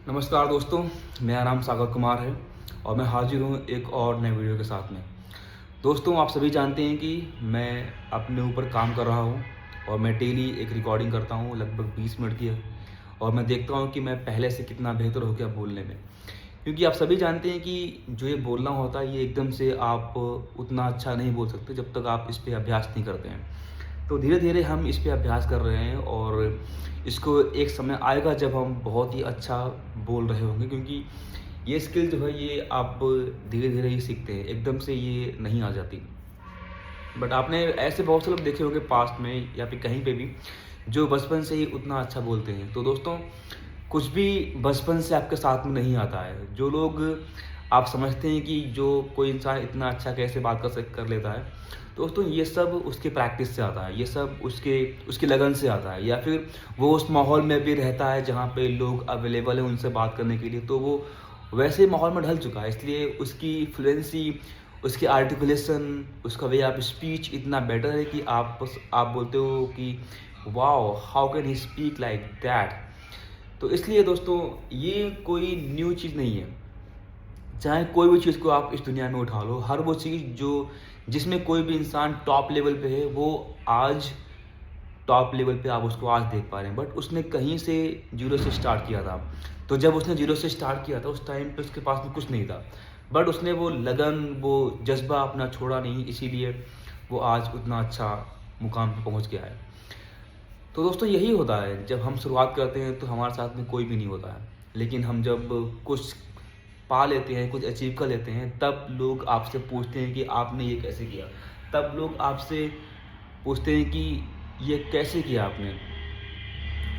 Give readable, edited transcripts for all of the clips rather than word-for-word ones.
नमस्कार दोस्तों, मेरा नाम सागर कुमार है और मैं हाजिर हूँ एक और नए वीडियो के साथ में। दोस्तों, आप सभी जानते हैं कि मैं अपने ऊपर काम कर रहा हूँ और मैं डेली एक रिकॉर्डिंग करता हूँ लगभग 20 मिनट की है और मैं देखता हूँ कि मैं पहले से कितना बेहतर हो गया बोलने में। क्योंकि आप सभी जानते हैं कि जो ये बोलना होता है ये एकदम से आप उतना अच्छा नहीं बोल सकते जब तक आप इस पे अभ्यास नहीं करते हैं। तो धीरे-धीरे हम इस पे अभ्यास कर रहे हैं और इसको एक समय आएगा जब हम बहुत ही अच्छा बोल रहे होंगे, क्योंकि ये स्किल जो है ये आप धीरे-धीरे ही सीखते हैं, एकदम से ये नहीं आ जाती। बट आपने ऐसे बहुत से लोग देखे होंगे पास्ट में या फिर कहीं पे भी जो बचपन से ही उतना अच्छा बोलते हैं। तो दोस्तों, कुछ भी बचपन से आपके साथ में नहीं आता है। जो लोग आप समझते हैं कि जो कोई इंसान इतना अच्छा कैसे बात कर लेता है, तो दोस्तों ये सब उसकी प्रैक्टिस से आता है, ये सब उसके उसकी लगन से आता है, या फिर वो उस माहौल में भी रहता है जहाँ पे लोग अवेलेबल हैं उनसे बात करने के लिए, तो वो वैसे माहौल में ढल चुका है। इसलिए उसकी फ्लुएंसी, उसकी आर्टिकुलेशन, उसका वे ऑफ स्पीच इतना बेटर है कि आप बोलते हो कि wow, how can he speak like that. तो इसलिए दोस्तों, ये कोई न्यू चीज़ नहीं है। चाहे कोई भी चीज़ को आप इस दुनिया में उठा लो, हर वो चीज़ जो जिसमें कोई भी इंसान टॉप लेवल पे है, वो आज टॉप लेवल पे आप उसको आज देख पा रहे हैं। बट उसने कहीं से ज़ीरो से स्टार्ट किया था। तो जब उसने ज़ीरो से स्टार्ट किया था, उस टाइम पे उसके पास में कुछ नहीं था। बट उसने वो लगन, वो जज़्बा अपना छोड़ा नहीं, इसीलिए वो आज उतना अच्छा मुकाम पे पहुँच गया है। तो दोस्तों, यही होता है, जब हम शुरुआत करते हैं तो हमारे साथ में कोई भी नहीं होता है। लेकिन हम जब कुछ पा लेते हैं, कुछ अचीव कर लेते हैं, तब लोग आपसे पूछते हैं कि आपने ये कैसे किया? तब लोग आपसे पूछते हैं कि ये कैसे किया आपने?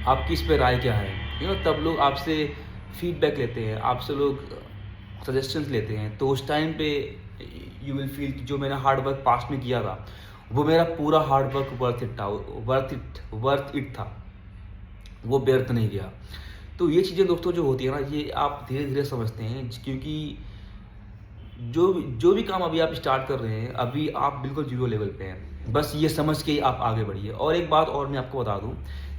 आपकी इस पे राय क्या है? तब लोग आपसे फीडबैक लेते हैं, आपसे लोग सजेशंस लेते हैं। तो उस टाइम पे यू विल फील कि जो मैंने हार्ड वर्क पास्ट में किया था, वो मेरा पूरा हार्ड वर्क वर्थ इट था। वो व्यर्थ नहीं गया। तो ये चीज़ें दोस्तों जो होती है ना, ये आप धीरे-धीरे समझते हैं, क्योंकि जो जो भी काम अभी आप स्टार्ट कर रहे हैं, अभी आप बिल्कुल ज़ीरो लेवल पे हैं। बस ये समझ के ही आप आगे बढ़िए। और एक बात और मैं आपको बता दूँ,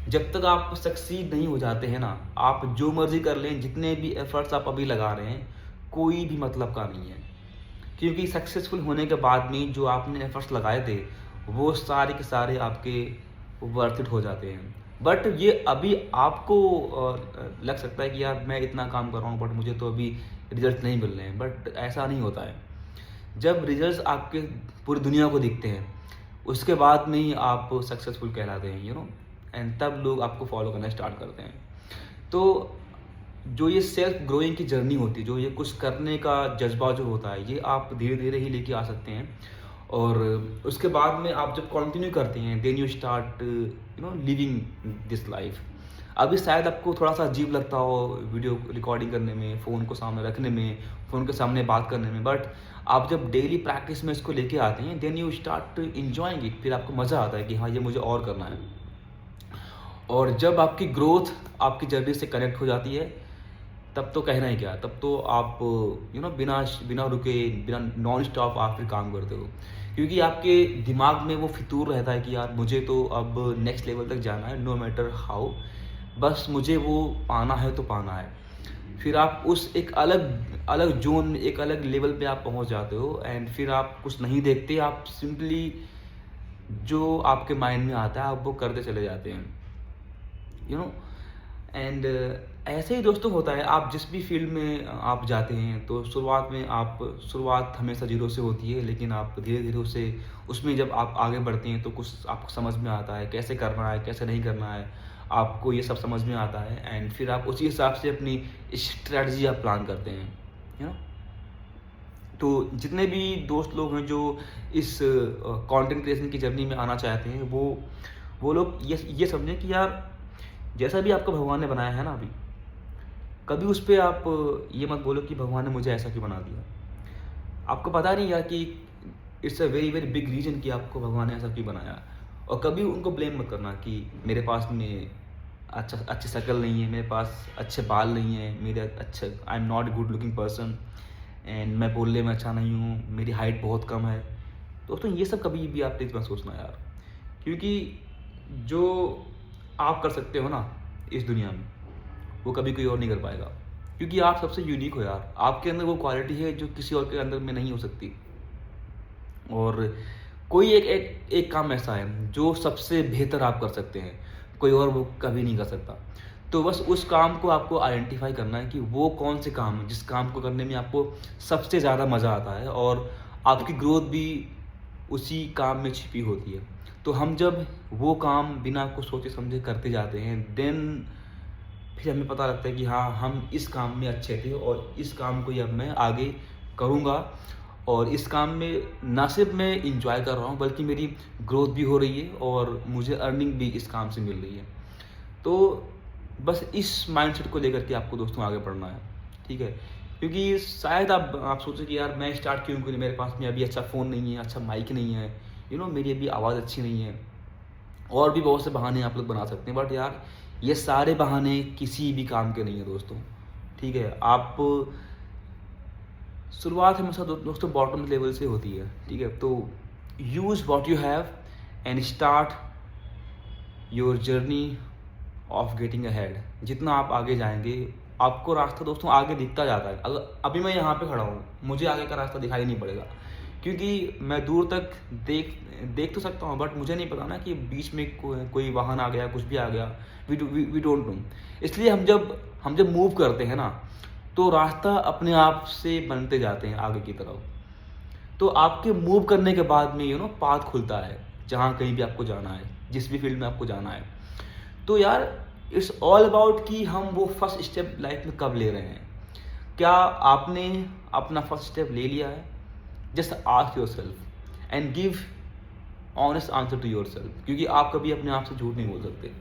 जब तक आप सक्सीड नहीं हो जाते हैं ना, आप जो मर्ज़ी कर लें, जितने भी एफ़र्ट्स आप अभी लगा रहे हैं, कोई भी मतलब का नहीं है। क्योंकि सक्सेसफुल होने के बाद में जो आपने एफ़र्ट्स लगाए थे, वो सारे के सारे आपके वर्थ इट हो जाते हैं। बट ये अभी आपको लग सकता है कि यार मैं इतना काम कर रहा हूँ बट मुझे तो अभी रिज़ल्ट नहीं मिल रहे हैं, बट ऐसा नहीं होता है। जब रिज़ल्ट्स आपके पूरी दुनिया को दिखते हैं, उसके बाद में ही आप सक्सेसफुल कहलाते हैं, एंड तब लोग आपको फॉलो करना स्टार्ट करते हैं। तो जो ये सेल्फ ग्रोइंग की जर्नी होती है, जो ये कुछ करने का जज़्बा जो होता है, ये आप धीरे-धीरे ही लेके आ सकते हैं। और उसके बाद में आप जब कंटिन्यू करते हैं, then you start living this life. अभी शायद आपको थोड़ा-सा अजीब लगता हो वीडियो रिकॉर्डिंग करने में, फ़ोन को सामने रखने में, फ़ोन के सामने बात करने में, बट आप जब डेली प्रैक्टिस में इसको लेके आते हैं, then you start enjoying it. फिर आपको मज़ा आता है कि हाँ, ये मुझे और करना है। और जब आपकी ग्रोथ आपकी जर्नी से कनेक्ट हो जाती है, तब तो कहना ही क्या, तब तो आप बिना बिना रुके, बिना नॉन स्टॉप आप फिर काम करते हो। क्योंकि आपके दिमाग में वो फितूर रहता है कि यार मुझे तो अब नेक्स्ट लेवल तक जाना है, नो मैटर हाउ, बस मुझे वो पाना है तो पाना है। फिर आप उस एक अलग अलग ज़ोन में, एक अलग लेवल पे आप पहुँच जाते हो, एंड फिर आप कुछ नहीं देखते, आप सिंपली जो आपके माइंड में आता है आप वो करते चले जाते हैं। यू नो एंड ऐसे ही दोस्तों होता है, आप जिस भी फील्ड में आप जाते हैं, तो शुरुआत हमेशा ज़ीरो से होती है, लेकिन आप धीरे-धीरे उसे उसमें जब आप आगे बढ़ते हैं तो कुछ आपको समझ में आता है, कैसे करना है, कैसे नहीं करना है, आपको ये सब समझ में आता है, एंड फिर आप उसी हिसाब से अपनी स्ट्रैटेजी आप प्लान करते हैं, यू नो। तो जितने भी दोस्त लोग हैं जो इस कंटेंट क्रिएशन की जर्नी में आना चाहते हैं, वो लोग ये समझें कि यार जैसा भी आपको भगवान ने बनाया है ना अभी, कभी उस पे आप ये मत बोलो कि भगवान ने मुझे ऐसा क्यों बना दिया। आपको पता नहीं यार कि it's a very very big reason कि आपको भगवान ने ऐसा क्यों बनाया। और कभी उनको ब्लेम मत करना कि मेरे पास में अच्छी शक्ल नहीं है, मेरे पास अच्छे बाल नहीं है, मेरे अच्छे I am not good looking person, and मैं बोलने में अच्छा नहीं हूँ, मेरी हाइट बहुत कम है। दोस्तों, ये सब कभी भी आप प्लीज़ मत सोचना यार। क्योंकि जो आप कर सकते हो ना इस दुनिया में, वो कभी कोई और नहीं कर पाएगा। क्योंकि आप सबसे यूनिक हो यार, आपके अंदर वो क्वालिटी है जो किसी और के अंदर में नहीं हो सकती। और कोई एक काम ऐसा है जो सबसे बेहतर आप कर सकते हैं, कोई और वो कभी नहीं कर सकता। तो बस उस काम को आपको आइडेंटिफाई करना है कि वो कौन से काम है जिस काम को करने में आपको सबसे ज़्यादा मज़ा आता है और आपकी ग्रोथ भी उसी काम में छिपी होती है। तो हम जब वो काम बिना कुछ सोचे समझे करते जाते हैं, देन फिर हमें पता लगता है कि हाँ, हम इस काम में अच्छे थे और इस काम को ही अब मैं आगे करूँगा। और इस काम में ना सिर्फ मैं इंजॉय कर रहा हूँ बल्कि मेरी ग्रोथ भी हो रही है और मुझे अर्निंग भी इस काम से मिल रही है। तो बस इस माइंडसेट को लेकर के आपको दोस्तों आगे बढ़ना है, ठीक है? क्योंकि शायद आप सोचें कि यार मैं स्टार्ट क्यों करूँ, मेरे पास में अभी अच्छा फ़ोन नहीं है, अच्छा माइक नहीं है, मेरी अभी आवाज़ अच्छी नहीं है, और भी बहुत से बहाने आप लोग बना सकते हैं। बट यार ये सारे बहाने किसी भी काम के नहीं है दोस्तों, ठीक है? आप शुरुआत हमेशा दोस्तों बॉटम लेवल से होती है, ठीक है? तो use what you have and start your journey of getting ahead. जितना आप आगे जाएंगे आपको रास्ता दोस्तों आगे दिखता जाता है। अगर अभी मैं यहाँ पे खड़ा हूँ, मुझे आगे का रास्ता दिखाई नहीं पड़ेगा क्योंकि मैं दूर तक देख तो सकता हूँ, बट मुझे नहीं पता ना कि बीच में कोई वाहन आ गया, कुछ भी आ गया। We don't know. इसलिए हम जब मूव करते हैं ना, तो रास्ता अपने आप से बनते जाते हैं आगे की तरफ। तो आपके मूव करने के बाद में पाथ खुलता है जहाँ कहीं भी आपको जाना है, जिस भी फील्ड में आपको जाना है। तो यार इट्स ऑल अबाउट कि हम वो फर्स्ट स्टेप लाइफ में कब ले रहे हैं। क्या आपने अपना फर्स्ट स्टेप ले लिया है? Just ask yourself and give honest answer to yourself, क्योंकि आप कभी अपने आप से झूठ नहीं बोल सकते।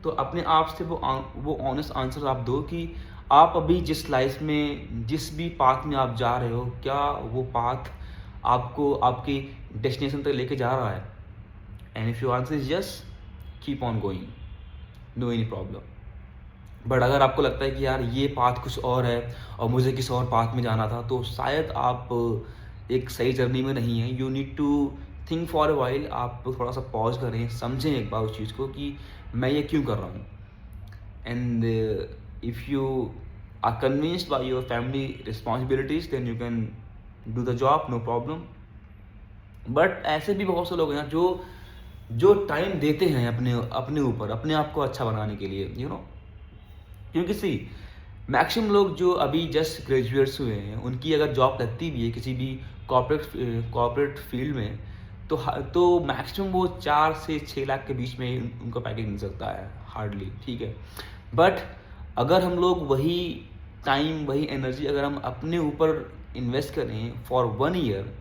तो अपने आप से वो ऑनेस्ट आंसर आप दो कि आप अभी जिस लाइफ में, जिस भी पाथ में आप जा रहे हो, क्या वो पाथ आपको आपकी डेस्टिनेशन तक लेके जा रहा है? And if your answer is yes, keep on going, no any problem. But अगर आपको लगता है कि यार ये पाथ कुछ और है और मुझे किसी और पाथ में जाना था, तो शायद आप एक सही जर्नी में नहीं है। You need to think for a while. आप थोड़ा सा पॉज करें, समझें एक बार उस चीज़ को कि मैं ये क्यों कर रहा हूँ। And if you are convinced by your family responsibilities, then you can do the job, no problem. But ऐसे भी बहुत से लोग हैं जो टाइम देते हैं अपने ऊपर, अपने आप को अच्छा बनाने के लिए, क्योंकि सी मैक्सिमम लोग जो अभी जस्ट ग्रेजुएट्स हुए हैं, उनकी अगर जॉब लगती भी है किसी भी कॉर्पोरेट फील्ड में, तो मैक्सिमम वो 4 से 6 लाख के बीच में उनका पैकेज मिल सकता है, हार्डली, ठीक है? बट अगर हम लोग वही टाइम, वही एनर्जी अगर हम अपने ऊपर इन्वेस्ट करें for 1 year,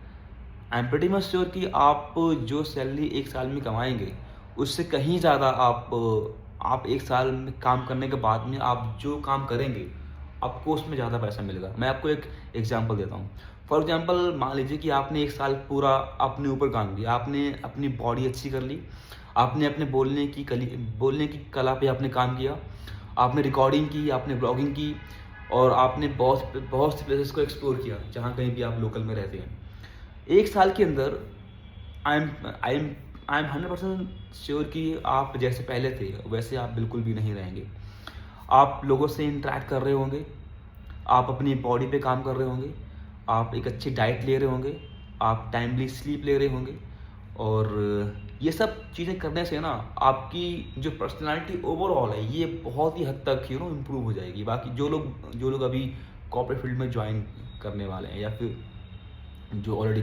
I am pretty much sure कि आप जो सैलरी 1 साल में कमाएंगे, उससे कहीं ज़्यादा आप 1 साल में काम करने के बाद में आप जो काम करेंगे, आपको उसमें ज़्यादा पैसा मिलेगा। मैं आपको एक एग्जांपल देता हूँ। फॉर एग्जांपल मान लीजिए कि आपने 1 साल पूरा अपने ऊपर काम किया, आपने अपनी बॉडी अच्छी कर ली, आपने अपने बोलने की कला पे आपने काम किया, आपने रिकॉर्डिंग की, आपने ब्लॉगिंग की, और आपने बहुत से प्लेसेस को एक्सप्लोर किया जहाँ कहीं भी आप लोकल में रहते हैं। 1 साल के अंदर आई एम 100% श्योर कि आप जैसे पहले थे वैसे आप बिल्कुल भी नहीं रहेंगे। आप लोगों से इंटरेक्ट कर रहे होंगे, आप अपनी बॉडी पे काम कर रहे होंगे, आप एक अच्छी डाइट ले रहे होंगे, आप टाइमली स्लीप ले रहे होंगे, और ये सब चीज़ें करने से ना आपकी जो पर्सनालिटी ओवरऑल है ये बहुत ही हद तक इम्प्रूव हो जाएगी। बाकी जो लोग अभी कॉर्पोरेट फील्ड में ज्वाइन करने वाले हैं या फिर जो ऑलरेडी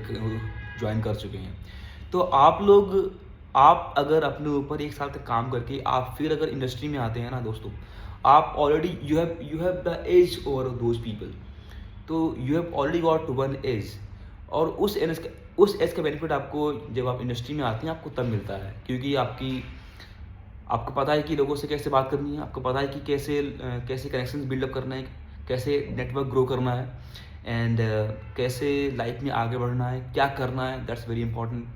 ज्वाइन कर चुके हैं, तो आप अगर अपने ऊपर 1 साल तक काम करके आप फिर अगर इंडस्ट्री में आते हैं ना दोस्तों, आप already you have the edge over those people. तो you have already got 1 edge, और उस एज का बेनिफिट आपको जब आप इंडस्ट्री में आते हैं आपको तब मिलता है, क्योंकि आपको पता है कि लोगों से कैसे बात करनी है, आपको पता है कि कैसे कनेक्शंस बिल्डअप करना है, कैसे नेटवर्क ग्रो करना है, एंड कैसे लाइफ में आगे बढ़ना है, क्या करना है, दैट्स वेरी इंपॉर्टेंट।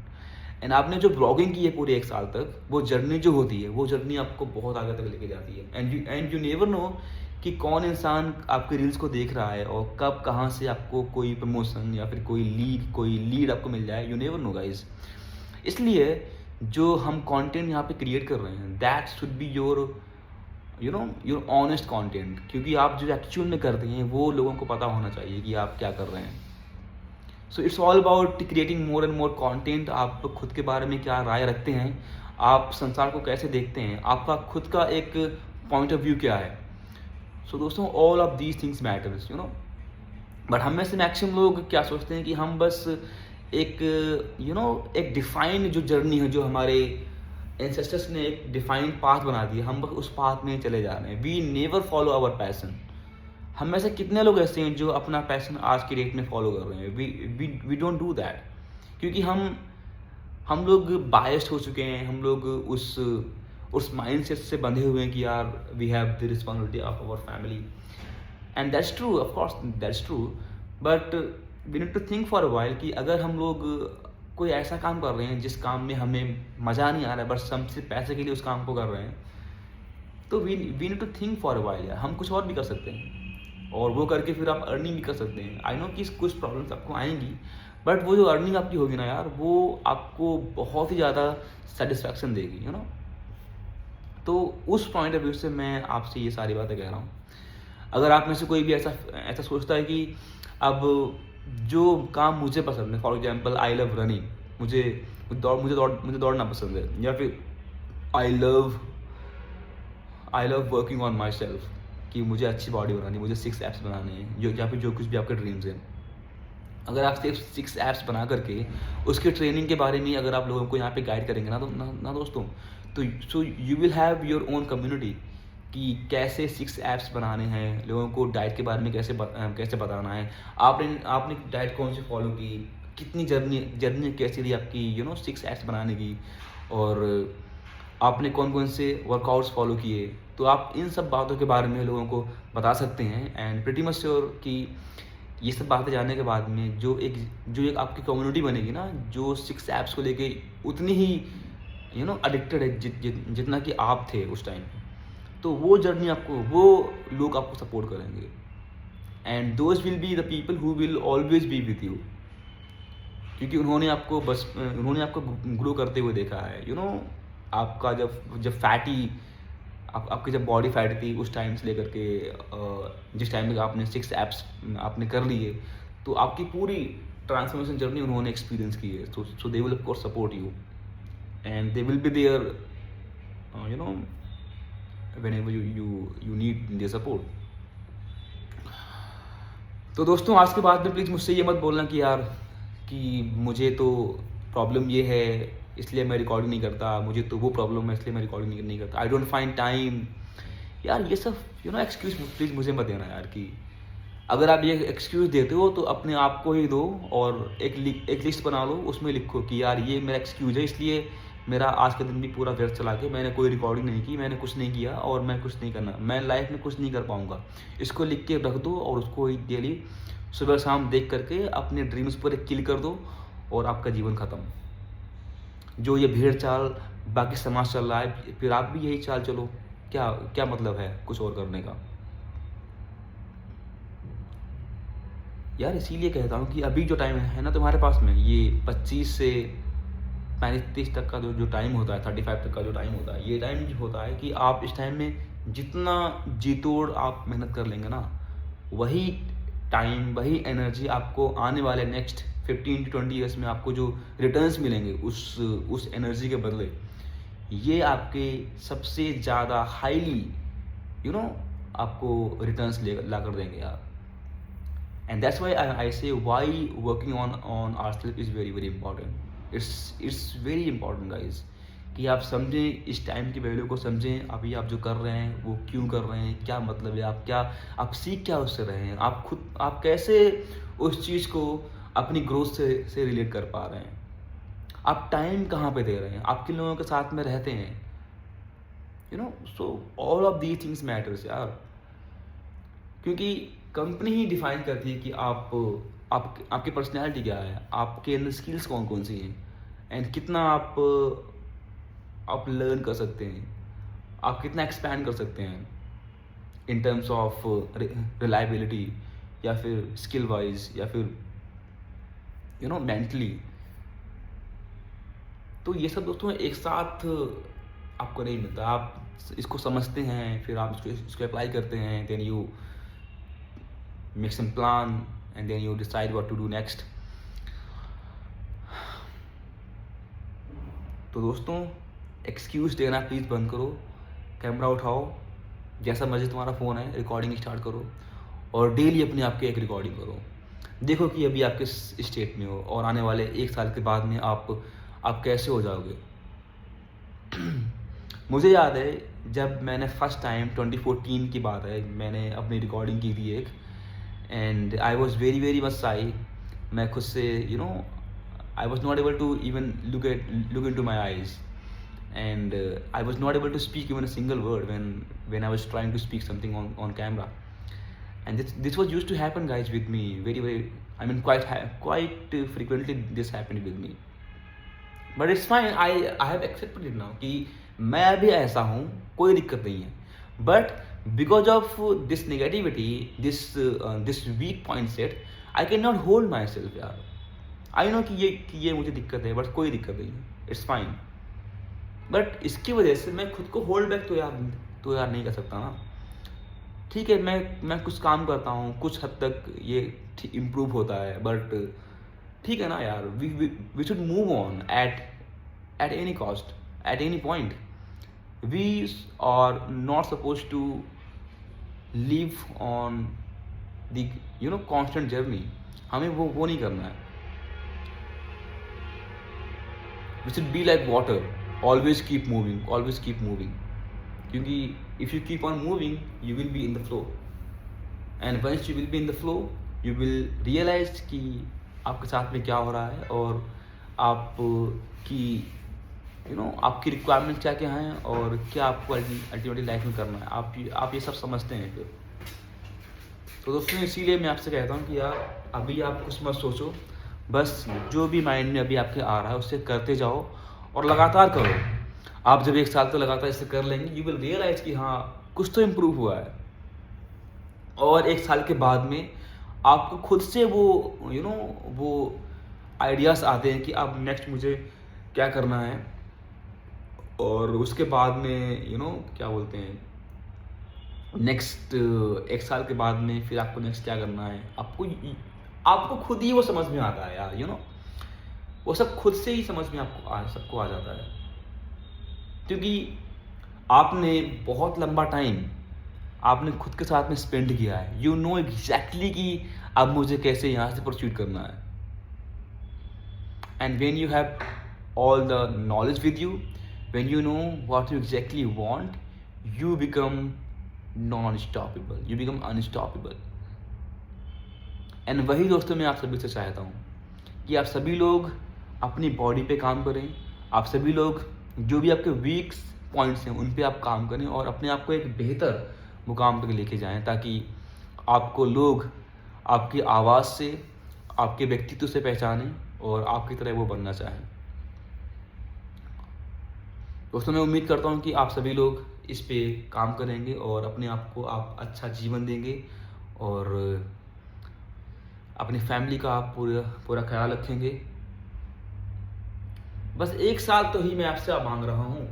एंड आपने जो ब्लॉगिंग की है पूरे 1 साल तक, वो जर्नी जो होती है, वो जर्नी आपको बहुत आगे तक लेके जाती है। एंड यू नेवर नो कि कौन इंसान आपके रील्स को देख रहा है और कब कहाँ से आपको कोई प्रमोशन या फिर कोई लीड आपको मिल जाए। You never know guys. इसलिए जो हम कंटेंट यहाँ पे क्रिएट कर रहे हैं, that should be your your honest content, क्योंकि आप जो एक्चुअल में करते हैं वो लोगों को पता होना चाहिए कि आप क्या कर रहे हैं. So it's all about creating more and more content. आप खुद के बारे में क्या राय रखते हैं, आप संसार को कैसे देखते हैं, आपका खुद का एक पॉइंट ऑफ व्यू क्या है. सो दोस्तों, all of these things matters, but हम में से मैक्सिमम लोग क्या सोचते हैं कि हम बस एक एक डिफाइंड जो जर्नी है, जो हमारे एंसेस्टर्स ने एक डिफाइंड पाथ बना दिया, हम बस उस पाथ में चले जा रहे हैं. We never follow our passion. हम में से कितने लोग ऐसे हैं जो अपना पैशन आज की डेट में फॉलो कर रहे हैं. वी डोंट डू दैट, क्योंकि हम लोग बायस्ड हो चुके हैं. हम लोग उस माइंडसेट से बंधे हुए हैं कि यार we have the responsibility of our family. And that's true, of course that's true, but we need to think for a while कि अगर हम लोग कोई ऐसा काम कर रहे हैं जिस काम में हमें मज़ा नहीं आ रहा है, बस हम सिर्फ पैसे के लिए उस काम को कर रहे हैं, तो we need to think for a while. यार हम कुछ और भी कर सकते हैं, और वो करके फिर आप अर्निंग भी कर सकते हैं. आई नो कि कुछ प्रॉब्लम्स आपको आएंगी, बट वो जो अर्निंग आपकी होगी ना यार, वो आपको बहुत ही ज़्यादा सेटिस्फैक्शन देगी, तो उस पॉइंट ऑफ व्यू से मैं आपसे ये सारी बातें कह रहा हूँ. अगर आप में से कोई भी ऐसा सोचता है कि अब जो काम मुझे पसंद है, for example I love running, मुझे दौड़ना पसंद है, या फिर I love working on my self, कि मुझे अच्छी बॉडी बनानी, मुझे 6 एब्स बनाने हैं, या फिर जो कुछ भी आपके ड्रीम्स हैं. अगर आप सिर्फ 6 एब्स बना करके उसके ट्रेनिंग के बारे में अगर आप लोगों को यहाँ पे गाइड करेंगे ना दोस्तों, तो so you will have your own community कि कैसे 6 एब्स बनाने हैं, लोगों को डाइट के बारे में कैसे बताना है, आपने डाइट कौन सी फॉलो की, कितनी जर्नी कैसी रही आपकी 6 एब्स बनाने की, और आपने कौन कौन से वर्कआउट्स फॉलो किए. तो आप इन सब बातों के बारे में लोगों को बता सकते हैं. एंड प्रीटी मच श्योर कि ये सब बातें जानने के बाद में जो एक आपकी कम्युनिटी बनेगी ना, जो 6 एप्स को लेके उतनी ही एडिक्टेड है जितना कि आप थे उस टाइम, तो वो जर्नी वो लोग आपको सपोर्ट करेंगे. And those will be the people who will always be with you, क्योंकि उन्होंने आपको ग्रो करते हुए देखा है. आपका जब फैटी आपकी जब बॉडी फैट थी उस टाइम से लेकर के जिस टाइम में आपने 6 एप्स आपने कर लिए, तो आपकी पूरी ट्रांसफॉर्मेशन जर्नी उन्होंने एक्सपीरियंस की है. So they will of course support you, and they will be there whenever you need their support. तो दोस्तों, आज के बाद में प्लीज़ मुझसे ये मत बोलना कि यार कि मुझे तो प्रॉब्लम ये है इसलिए मैं रिकॉर्डिंग नहीं करता, मुझे तो वो प्रॉब्लम है इसलिए मैं रिकॉर्डिंग नहीं करता, आई डोंट फाइंड टाइम. यार ये सब एक्सक्यूज़ प्लीज़ मुझे मत देना यार. कि अगर आप ये एक्सक्यूज़ देते हो तो अपने आप को ही दो, और एक लिस्ट बना लो, उसमें लिखो कि यार ये मेरा एक्सक्यूज़ है, इसलिए मेरा आज का दिन भी पूरा व्यर्थ चला के, मैंने कोई रिकॉर्डिंग नहीं की, मैंने कुछ नहीं किया, और मैं कुछ नहीं करना, मैं लाइफ में कुछ नहीं कर पाऊँगा. इसको लिख के रख दो, और उसको डेली सुबह शाम देख करके अपने ड्रीम्स पर एक किल कर दो, और आपका जीवन ख़त्म. जो ये भीड़ चाल बाकी समाज चल रहा है, फिर आप भी यही चाल चलो. क्या मतलब है कुछ और करने का. यार इसीलिए कहता हूँ कि अभी जो टाइम है ना तुम्हारे पास में, ये 25 से 35 तक का जो टाइम होता है, 35 तक का जो टाइम होता है, ये टाइम जो होता है कि आप इस टाइम में जितना जी तोड़ आप मेहनत कर लेंगे ना, वही टाइम, वही एनर्जी आपको आने वाले नेक्स्ट 15 to 20 ईयर्स में आपको जो रिटर्न्स मिलेंगे उस एनर्जी के बदले, ये आपके सबसे ज़्यादा हाईली आपको रिटर्न्स ला कर देंगे यार. And that's why I say why working on ourselves is very very important. It's very important guys, कि आप समझें, इस टाइम की वैल्यू को समझें. अभी आप जो कर रहे हैं वो क्यों कर रहे हैं, क्या मतलब है, आप सीख क्या उससे रहे हैं, आप कैसे उस चीज़ को अपनी ग्रोथ से रिलेट कर पा रहे हैं, आप टाइम कहाँ पे दे रहे हैं, आप किन लोगों के साथ में रहते हैं. So all of these things matters यार, क्योंकि कंपनी ही डिफाइन करती है कि आपकी पर्सनैलिटी क्या है, आपके अंदर स्किल्स कौन सी हैं, एंड कितना आप लर्न कर सकते हैं, आप कितना एक्सपैंड कर सकते हैं इन टर्म्स ऑफ रिलायबिलिटी, या फिर स्किल वाइज, या फिर मेंटली. तो ये सब दोस्तों एक साथ आपको नहीं मिलता. आप इसको समझते हैं, फिर आप इसको अप्लाई करते हैं, then you make some plan and then you decide what to do next. तो दोस्तों, एक्सक्यूज़ देना प्लीज़ बंद करो, कैमरा उठाओ, जैसा मर्जी तुम्हारा फ़ोन है, रिकॉर्डिंग स्टार्ट करो और डेली अपने आप की एक रिकॉर्डिंग करो। देखो कि अभी आप किस स्टेट में हो और आने वाले 1 साल के बाद में आप कैसे हो जाओगे। मुझे याद है जब मैंने फर्स्ट टाइम 2014 की बात है, मैंने अपनी रिकॉर्डिंग की थी एक, and I was very very much शाई। मैं खुद से I was not able to even look into my eyes, and I was not able to speak even a single word when I was trying to speak something on camera. And this was used to happen, guys, with me very very. I mean, quite frequently this happened with me. But it's fine. I have accepted it now कि मैं अभी ऐसा हूँ, कोई दिक्कत नहीं है. But because of this negativity, this weak mindset, I cannot hold myself, यार. आई नो कि ये मुझे दिक्कत है, बट कोई दिक्कत नहीं है, इट्स फाइन। बट इसकी वजह से मैं खुद को होल्ड बैक तो यार नहीं कर सकता ना। ठीक है, मैं कुछ काम करता हूँ, कुछ हद तक ये इम्प्रूव होता है, बट ठीक है ना यार, we should move on at any cost, at any point. We are not suppose to live on the constant journey. हमें वो नहीं करना है। We should be like water, always keep moving, क्योंकि if you keep on moving, you will be in the flow, and once you will be in the flow, you will realize कि आपके साथ में क्या हो रहा है और आपकी आपकी रिक्वायरमेंट क्या क्या हैं और क्या आपको अल्टीमेटली लाइफ में करना है, आप ये सब समझते हैं फिर। तो दोस्तों, इसीलिए मैं आपसे कहता हूँ कि यार अभी आप कुछ मत सोचो, बस जो भी माइंड में अभी आपके आ रहा है उससे करते जाओ और लगातार करो। आप जब 1 साल तो लगातार इसे कर लेंगे, यू विल रियलाइज कि हाँ, कुछ तो इम्प्रूव हुआ है। और 1 साल के बाद में आपको खुद से वो आइडियाज़ आते हैं कि अब नेक्स्ट मुझे क्या करना है, और उसके बाद में क्या बोलते हैं, नेक्स्ट 1 साल के बाद में फिर आपको नेक्स्ट क्या करना है, आपको खुद ही वो समझ में आता है यार। वो सब खुद से ही समझ में सबको आ जाता है, क्योंकि आपने बहुत लंबा टाइम आपने खुद के साथ में स्पेंड किया है। यू नो एग्जैक्टली कि अब मुझे कैसे यहाँ से परस्यूट करना है। And when you have all the knowledge with you, when you know what you exactly want, you become non stoppable, you become unstoppable. And वही दोस्तों मैं आप सभी से चाहता हूँ कि आप सभी लोग अपनी बॉडी पे काम करें, आप सभी लोग जो भी आपके वीक पॉइंट्स हैं उन पे आप काम करें और अपने आप को एक बेहतर मुकाम पर लेके जाएं, ताकि आपको लोग आपकी आवाज़ से, आपके व्यक्तित्व से पहचानें और आपकी तरह वो बनना चाहें। दोस्तों, मैं उम्मीद करता हूँ कि आप सभी लोग इस पे काम करेंगे और अपने आप को आप अच्छा जीवन देंगे और अपनी फैमिली का आप पूरा ख्याल रखेंगे। बस 1 साल तो ही मैं आपसे मांग रहा हूँ।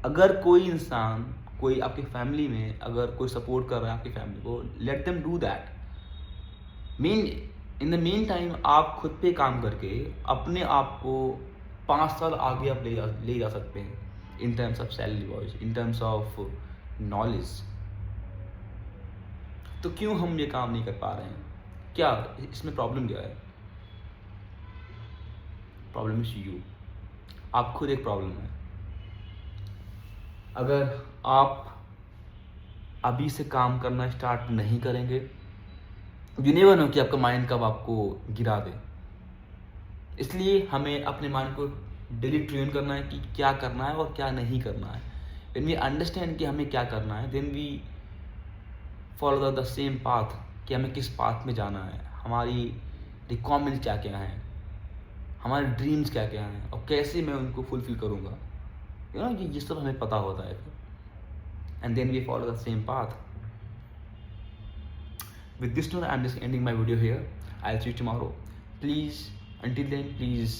अगर कोई इंसान, कोई आपकी फैमिली में अगर कोई सपोर्ट कर रहा है आपकी फैमिली को, let them do that. In the main time आप खुद पे काम करके अपने आप को 5 साल आगे आप ले जा सकते हैं, in terms of salary wise, in terms of knowledge. तो क्यों हम ये काम नहीं कर पा रहे हैं? क्या इसमें प्रॉब्लम क्या है? Problem is you. आप खुद एक प्रॉब्लम है। अगर आप अभी से काम करना स्टार्ट नहीं करेंगे, यू नेवर नो कि आपका माइंड कब आपको गिरा दे। इसलिए हमें अपने माइंड को डेली ट्रेन करना है कि क्या करना है और क्या नहीं करना है। व्हेन वी अंडरस्टैंड कि हमें क्या करना है, then we follow the same path, कि हमें किस पाथ में जाना है, हमारी रिक्वायरमेंट क्या क्या हैं, हमारे ड्रीम्स क्या क्या हैं और कैसे मैं उनको फुलफिल करूँगा। ये सब हमें पता होता है, and then we follow the same path. With this note, I'm just ending my video here. I'll see you tomorrow. Please, until then, please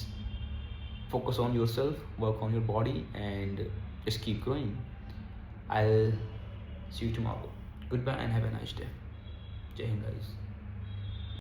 focus on yourself, work on your body, and just keep growing. I'll see you tomorrow. Goodbye and have a nice day. Jai Hind guys.